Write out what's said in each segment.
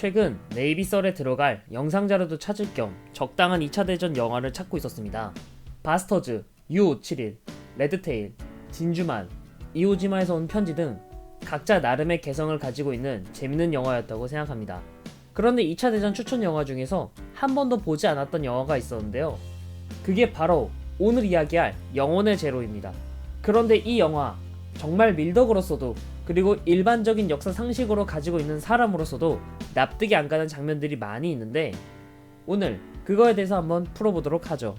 최근 네이비썰에 들어갈 영상자료도 찾을 겸 적당한 2차 대전 영화를 찾고 있었습니다. 바스터즈, U571, 레드테일, 진주만, 이오지마에서 온 편지 등 각자 나름의 개성을 가지고 있는 재밌는 영화였다고 생각합니다. 그런데 2차 대전 추천 영화 중에서 한 번도 보지 않았던 영화가 있었는데요. 그게 바로 오늘 이야기할 영혼의 제로입니다. 그런데 이 영화 정말 밀덕으로서도 그리고 일반적인 역사 상식으로 가지고 있는 사람으로서도 납득이 안 가는 장면들이 많이 있는데 오늘 그거에 대해서 한번 풀어보도록 하죠.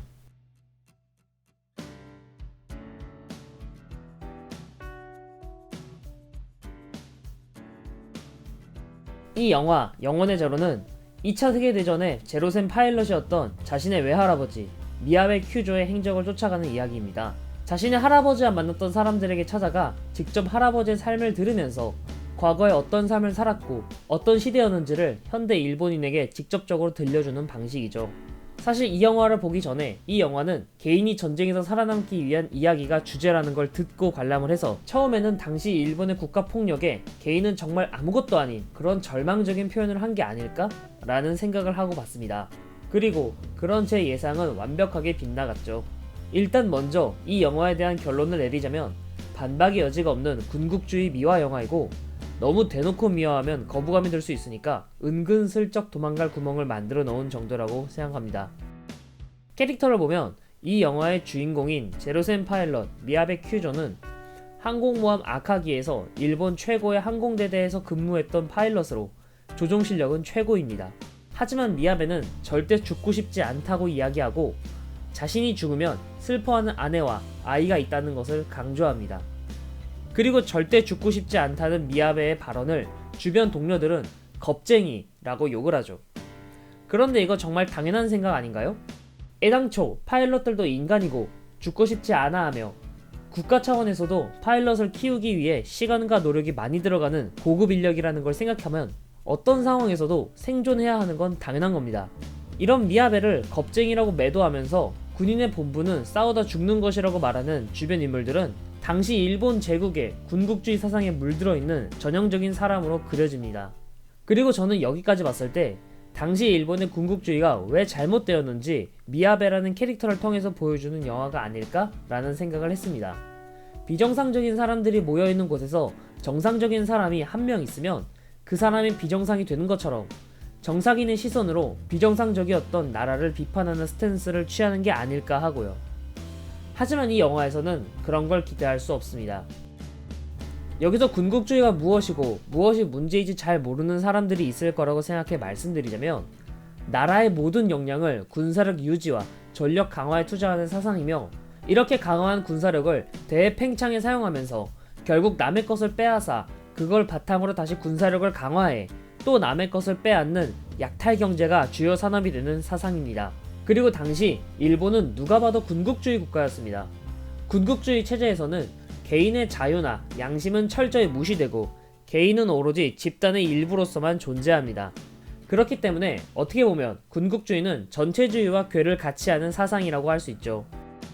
이 영화 영혼의 제로는 2차 세계대전의 제로센 파일럿이었던 자신의 외할아버지 미야베 큐조의 행적을 쫓아가는 이야기입니다. 자신의 할아버지와 만났던 사람들에게 찾아가 직접 할아버지의 삶을 들으면서 과거에 어떤 삶을 살았고 어떤 시대였는지를 현대 일본인에게 직접적으로 들려주는 방식이죠. 사실 이 영화를 보기 전에 이 영화는 개인이 전쟁에서 살아남기 위한 이야기가 주제라는 걸 듣고 관람을 해서 처음에는 당시 일본의 국가폭력에 개인은 정말 아무것도 아닌 그런 절망적인 표현을 한 게 아닐까? 라는 생각을 하고 봤습니다. 그리고 그런 제 예상은 완벽하게 빗나갔죠. 일단 먼저 이 영화에 대한 결론을 내리자면 반박의 여지가 없는 군국주의 미화 영화이고 너무 대놓고 미화하면 거부감이 들 수 있으니까 은근슬쩍 도망갈 구멍을 만들어 놓은 정도라고 생각합니다. 캐릭터를 보면 이 영화의 주인공인 제로센 파일럿 미야베 큐조는 항공모함 아카기에서 일본 최고의 항공대대에서 근무했던 파일럿으로 조종 실력은 최고입니다. 하지만 미야베는 절대 죽고 싶지 않다고 이야기하고 자신이 죽으면 슬퍼하는 아내와 아이가 있다는 것을 강조합니다. 그리고 절대 죽고 싶지 않다는 미야베의 발언을 주변 동료들은 겁쟁이라고 욕을 하죠. 그런데 이거 정말 당연한 생각 아닌가요? 애당초 파일럿들도 인간이고 죽고 싶지 않아 하며 국가 차원에서도 파일럿을 키우기 위해 시간과 노력이 많이 들어가는 고급 인력이라는 걸 생각하면 어떤 상황에서도 생존해야 하는 건 당연한 겁니다. 이런 미야베를 겁쟁이라고 매도하면서 군인의 본분은 싸우다 죽는 것이라고 말하는 주변 인물들은 당시 일본 제국의 군국주의 사상에 물들어 있는 전형적인 사람으로 그려집니다. 그리고 저는 여기까지 봤을 때 당시 일본의 군국주의가 왜 잘못되었는지 미야베라는 캐릭터를 통해서 보여주는 영화가 아닐까라는 생각을 했습니다. 비정상적인 사람들이 모여있는 곳에서 정상적인 사람이 한 명 있으면 그 사람이 비정상이 되는 것처럼 정상인의 시선으로 비정상적이었던 나라를 비판하는 스탠스를 취하는 게 아닐까 하고요. 하지만 이 영화에서는 그런 걸 기대할 수 없습니다. 여기서 군국주의가 무엇이고 무엇이 문제인지 잘 모르는 사람들이 있을 거라고 생각해 말씀드리자면 나라의 모든 역량을 군사력 유지와 전력 강화에 투자하는 사상이며 이렇게 강화한 군사력을 대팽창에 사용하면서 결국 남의 것을 빼앗아 그걸 바탕으로 다시 군사력을 강화해 또 남의 것을 빼앗는 약탈 경제가 주요 산업이 되는 사상입니다. 그리고 당시 일본은 누가 봐도 군국주의 국가였습니다. 군국주의 체제에서는 개인의 자유나 양심은 철저히 무시되고 개인은 오로지 집단의 일부로서만 존재합니다. 그렇기 때문에 어떻게 보면 군국주의는 전체주의와 궤를 같이 하는 사상이라고 할 수 있죠.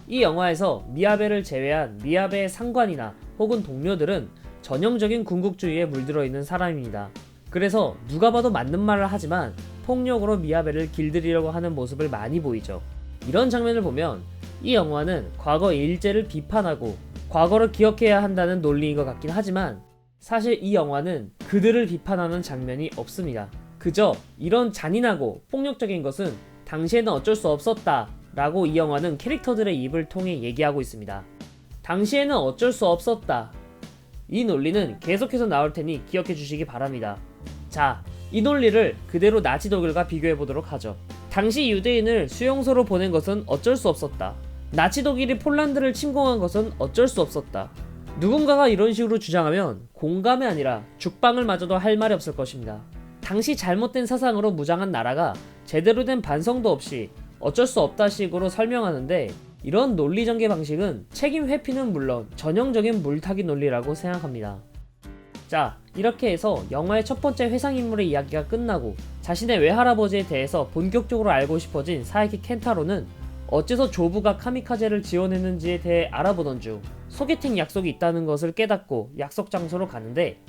이 영화에서 미야베를 제외한 미야베의 상관이나 혹은 동료들은 전형적인 군국주의에 물들어 있는 사람입니다. 그래서 누가 봐도 맞는 말을 하지만 폭력으로 미야베를 길들이려고 하는 모습을 많이 보이죠. 이런 장면을 보면 이 영화는 과거 일제를 비판하고 과거를 기억해야 한다는 논리인 것 같긴 하지만 사실 이 영화는 그들을 비판하는 장면이 없습니다. 그저 이런 잔인하고 폭력적인 것은 당시에는 어쩔 수 없었다 라고 이 영화는 캐릭터들의 입을 통해 얘기하고 있습니다. 당시에는 어쩔 수 없었다. 이 논리는 계속해서 나올 테니 기억해 주시기 바랍니다. 자, 이 논리를 그대로 나치 독일과 비교해 보도록 하죠. 당시 유대인을 수용소로 보낸 것은 어쩔 수 없었다. 나치 독일이 폴란드를 침공한 것은 어쩔 수 없었다. 누군가가 이런 식으로 주장하면 공감이 아니라 죽방을 맞아도 할 말이 없을 것입니다. 당시 잘못된 사상으로 무장한 나라가 제대로 된 반성도 없이 어쩔 수 없다 식으로 설명하는데 이런 논리 전개 방식은 책임 회피는 물론 전형적인 물타기 논리라고 생각합니다. 자, 이렇게 해서 영화의 첫 번째 회상인물의 이야기가 끝나고 자신의 외할아버지에 대해서 본격적으로 알고 싶어진 사이키 켄타로는 어째서 조부가 카미카제를 지원했는지에 대해 알아보던 중 소개팅 약속이 있다는 것을 깨닫고 약속 장소로 가는데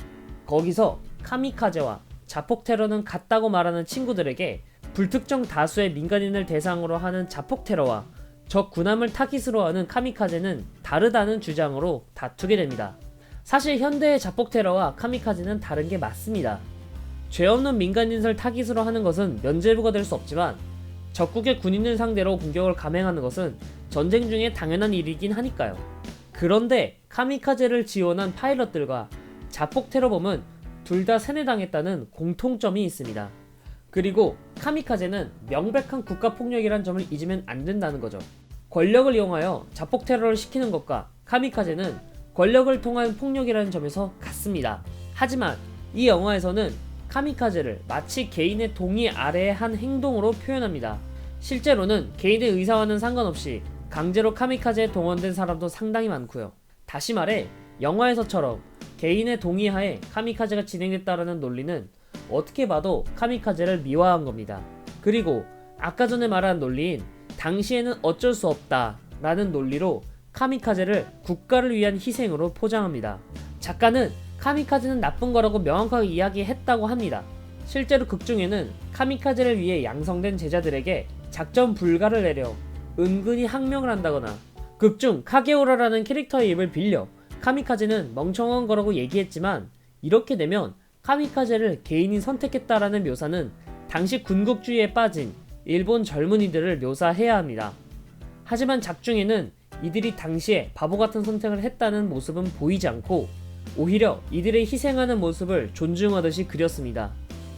거기서 카미카제와 자폭 테러는 같다고 말하는 친구들에게 불특정 다수의 민간인을 대상으로 하는 자폭 테러와 적 군함을 타깃으로 하는 카미카제는 다르다는 주장으로 다투게 됩니다. 사실 현대의 자폭 테러와 카미카제는 다른 게 맞습니다. 죄 없는 민간인을 타깃으로 하는 것은 면죄부가 될 수 없지만 적국의 군인을 상대로 공격을 감행하는 것은 전쟁 중에 당연한 일이긴 하니까요. 그런데 카미카제를 지원한 파일럿들과 자폭 테러범은 둘 다 세뇌당했다는 공통점이 있습니다. 그리고 카미카제는 명백한 국가폭력이란 점을 잊으면 안 된다는 거죠. 권력을 이용하여 자폭 테러를 시키는 것과 카미카제는 권력을 통한 폭력이라는 점에서 같습니다. 하지만 이 영화에서는 카미카제를 마치 개인의 동의 아래에 한 행동으로 표현합니다. 실제로는 개인의 의사와는 상관없이 강제로 카미카제에 동원된 사람도 상당히 많고요. 다시 말해 영화에서처럼 개인의 동의하에 카미카제가 진행됐다라는 논리는 어떻게 봐도 카미카제를 미화한 겁니다. 그리고 아까 전에 말한 논리인 당시에는 어쩔 수 없다 라는 논리로 카미카제를 국가를 위한 희생으로 포장합니다. 작가는 카미카제는 나쁜 거라고 명확하게 이야기했다고 합니다. 실제로 극 중에는 카미카제를 위해 양성된 제자들에게 작전 불가를 내려 은근히 항명을 한다거나 극 중 카게오라라는 캐릭터의 입을 빌려 카미카제는 멍청한 거라고 얘기했지만 이렇게 되면 카미카제를 개인이 선택했다라는 묘사는 당시 군국주의에 빠진 일본 젊은이들을 묘사해야 합니다. 하지만 작중에는 이들이 당시에 바보 같은 선택을 했다는 모습은 보이지 않고 오히려 이들의 희생하는 모습을 존중하듯이 그렸습니다.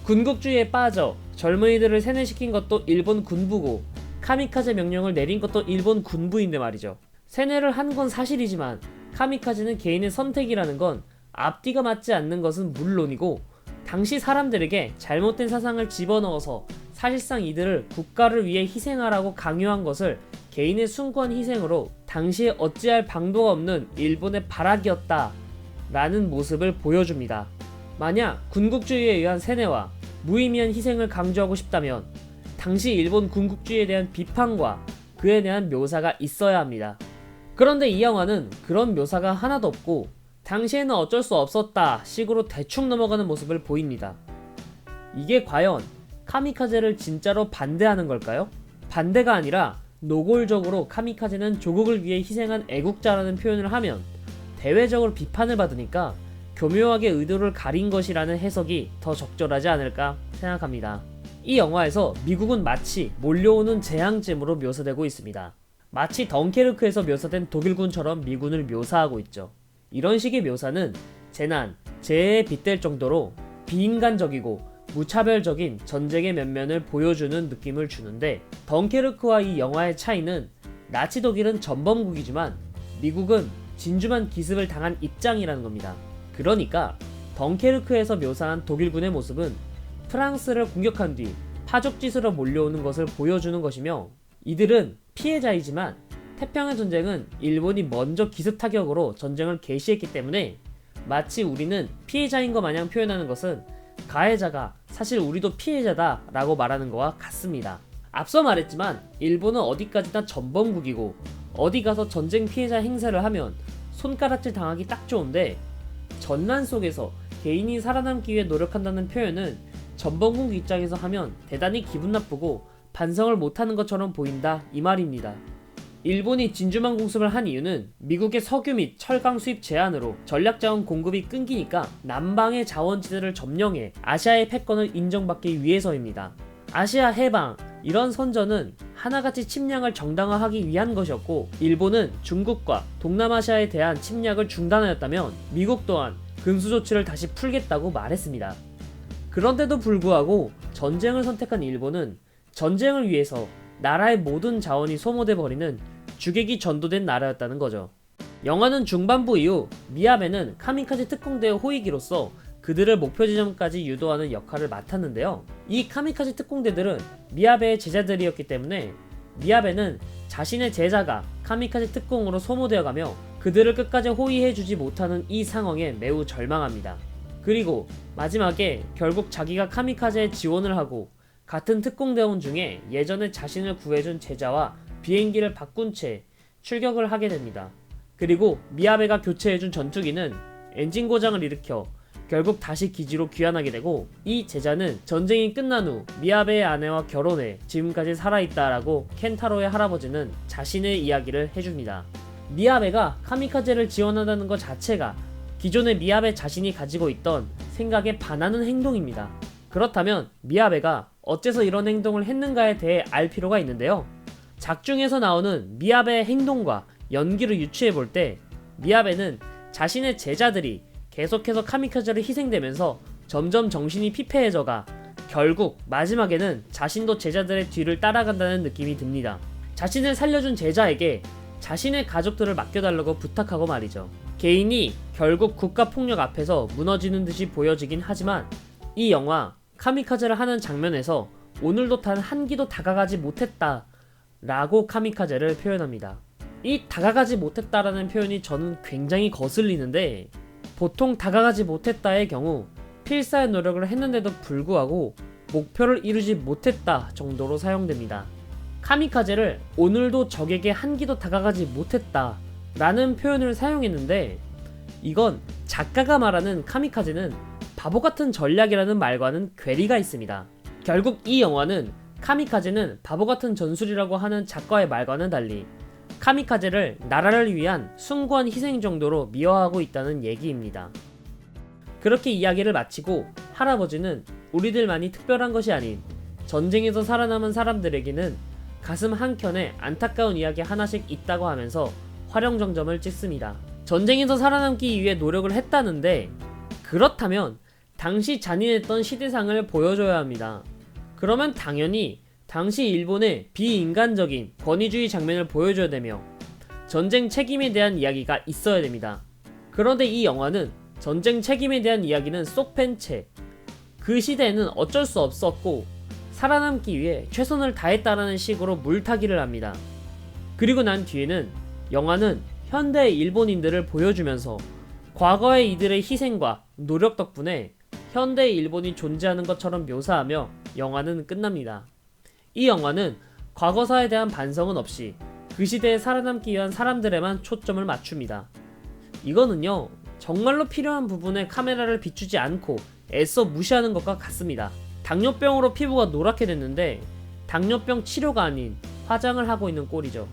군국주의에 빠져 젊은이들을 세뇌시킨 것도 일본 군부고 카미카제 명령을 내린 것도 일본 군부인데 말이죠. 세뇌를 한 건 사실이지만 카미카제는 개인의 선택이라는 건 앞뒤가 맞지 않는 것은 물론이고 당시 사람들에게 잘못된 사상을 집어넣어서 사실상 이들을 국가를 위해 희생하라고 강요한 것을 개인의 숭고한 희생으로 당시에 어찌할 방도가 없는 일본의 발악이었다 라는 모습을 보여줍니다. 만약 군국주의에 의한 세뇌와 무의미한 희생을 강조하고 싶다면 당시 일본 군국주의에 대한 비판과 그에 대한 묘사가 있어야 합니다. 그런데 이 영화는 그런 묘사가 하나도 없고 당시에는 어쩔 수 없었다 식으로 대충 넘어가는 모습을 보입니다. 이게 과연 카미카제를 진짜로 반대하는 걸까요? 반대가 아니라 노골적으로 카미카제는 조국을 위해 희생한 애국자라는 표현을 하면 대외적으로 비판을 받으니까 교묘하게 의도를 가린 것이라는 해석이 더 적절하지 않을까 생각합니다. 이 영화에서 미국은 마치 몰려오는 재앙쯤으로 묘사되고 있습니다. 마치 덩케르크에서 묘사된 독일군처럼 미군을 묘사하고 있죠. 이런 식의 묘사는 재난, 재해에 빗댈 정도로 비인간적이고 무차별적인 전쟁의 면면을 보여주는 느낌을 주는데 덩케르크와 이 영화의 차이는 나치 독일은 전범국이지만 미국은 진주만 기습을 당한 입장이라는 겁니다. 그러니까 덩케르크에서 묘사한 독일군의 모습은 프랑스를 공격한 뒤 파죽지수로 몰려오는 것을 보여주는 것이며 이들은 피해자이지만 태평양 전쟁은 일본이 먼저 기습 타격으로 전쟁을 개시했기 때문에 마치 우리는 피해자인 것 마냥 표현하는 것은 가해자가 사실 우리도 피해자다 라고 말하는 것과 같습니다. 앞서 말했지만 일본은 어디까지나 전범국이고 어디 가서 전쟁 피해자 행세를 하면 손가락질 당하기 딱 좋은데 전난 속에서 개인이 살아남기 위해 노력한다는 표현은 전범국 입장에서 하면 대단히 기분 나쁘고 반성을 못하는 것처럼 보인다 이 말입니다. 일본이 진주만 공습을 한 이유는 미국의 석유 및 철강 수입 제한으로 전략자원 공급이 끊기니까 남방의 자원지대를 점령해 아시아의 패권을 인정받기 위해서입니다. 아시아 해방 이런 선전은 하나같이 침략을 정당화하기 위한 것이었고 일본은 중국과 동남아시아에 대한 침략을 중단하였다면 미국 또한 금수조치를 다시 풀겠다고 말했습니다. 그런데도 불구하고 전쟁을 선택한 일본은 전쟁을 위해서 나라의 모든 자원이 소모돼 버리는 주객이 전도된 나라였다는 거죠. 영화는 중반부 이후 미야베는 카미카제 특공대의 호위기로서 그들을 목표 지점까지 유도하는 역할을 맡았는데요. 이 카미카제 특공대들은 미야베의 제자들이었기 때문에 미야베는 자신의 제자가 카미카제 특공으로 소모되어가며 그들을 끝까지 호위해주지 못하는 이 상황에 매우 절망합니다. 그리고 마지막에 결국 자기가 카미카제에 지원을 하고 같은 특공대원 중에 예전에 자신을 구해준 제자와 비행기를 바꾼 채 출격을 하게 됩니다. 그리고 미야베가 교체해준 전투기는 엔진 고장을 일으켜 결국 다시 기지로 귀환하게 되고, 이 제자는 전쟁이 끝난 후 미야베의 아내와 결혼해 지금까지 살아있다라고 켄타로의 할아버지는 자신의 이야기를 해줍니다. 미야베가 카미카제를 지원한다는 것 자체가 기존의 미야베 자신이 가지고 있던 생각에 반하는 행동입니다. 그렇다면 미야베가 어째서 이런 행동을 했는가에 대해 알 필요가 있는데요. 작중에서 나오는 미야베의 행동과 연기를 유추해 볼 때 미야베는 자신의 제자들이 계속해서 카미카제로 희생되면서 점점 정신이 피폐해져가 결국 마지막에는 자신도 제자들의 뒤를 따라간다는 느낌이 듭니다. 자신을 살려준 제자에게 자신의 가족들을 맡겨달라고 부탁하고 말이죠. 개인이 결국 국가폭력 앞에서 무너지는 듯이 보여지긴 하지만 이 영화 카미카제를 하는 장면에서 오늘도 단 한 기도 다가가지 못했다 라고 카미카제를 표현합니다. 이 다가가지 못했다라는 표현이 저는 굉장히 거슬리는데, 보통 다가가지 못했다의 경우 필사의 노력을 했는데도 불구하고 목표를 이루지 못했다 정도로 사용됩니다. 카미카제를 오늘도 적에게 한 기도 다가가지 못했다 라는 표현을 사용했는데, 이건 작가가 말하는 카미카제는 바보같은 전략이라는 말과는 괴리가 있습니다. 결국 이 영화는 카미카제는 바보같은 전술이라고 하는 작가의 말과는 달리 카미카제를 나라를 위한 숭고한 희생 정도로 미화하고 있다는 얘기입니다. 그렇게 이야기를 마치고 할아버지는 우리들만이 특별한 것이 아닌 전쟁에서 살아남은 사람들에게는 가슴 한켠에 안타까운 이야기 하나씩 있다고 하면서 화령정점을 찍습니다. 전쟁에서 살아남기 위해 노력을 했다는데, 그렇다면 당시 잔인했던 시대상을 보여줘야 합니다. 그러면 당연히 당시 일본의 비인간적인 권위주의 장면을 보여줘야 되며 전쟁 책임에 대한 이야기가 있어야 됩니다. 그런데 이 영화는 전쟁 책임에 대한 이야기는 쏙 뺀 채 그 시대에는 어쩔 수 없었고 살아남기 위해 최선을 다했다라는 식으로 물타기를 합니다. 그리고 난 뒤에는 영화는 현대의 일본인들을 보여주면서 과거의 이들의 희생과 노력 덕분에 현대의 일본이 존재하는 것처럼 묘사하며 영화는 끝납니다. 이 영화는 과거사에 대한 반성은 없이 그 시대에 살아남기 위한 사람들에만 초점을 맞춥니다. 이거는요, 정말로 필요한 부분에 카메라를 비추지 않고 애써 무시하는 것과 같습니다. 당뇨병으로 피부가 노랗게 됐는데 당뇨병 치료가 아닌 화장을 하고 있는 꼴이죠.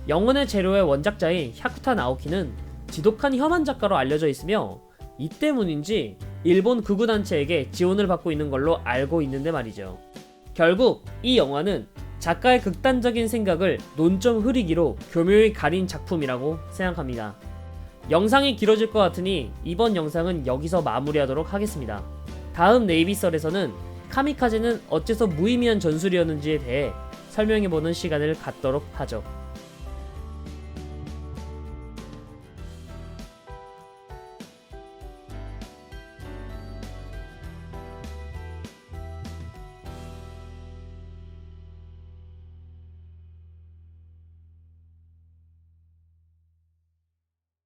영혼의 재료의 원작자인 샤쿠타 나오키는 지독한 혐한 작가로 알려져 있으며 이 때문인지 일본 극우단체에게 지원을 받고 있는 걸로 알고 있는데 말이죠. 결국 이 영화는 작가의 극단적인 생각을 논점 흐리기로 교묘히 가린 작품이라고 생각합니다. 영상이 길어질 것 같으니 이번 영상은 여기서 마무리하도록 하겠습니다. 다음 네이비썰에서는 카미카제는 어째서 무의미한 전술이었는지에 대해 설명해보는 시간을 갖도록 하죠.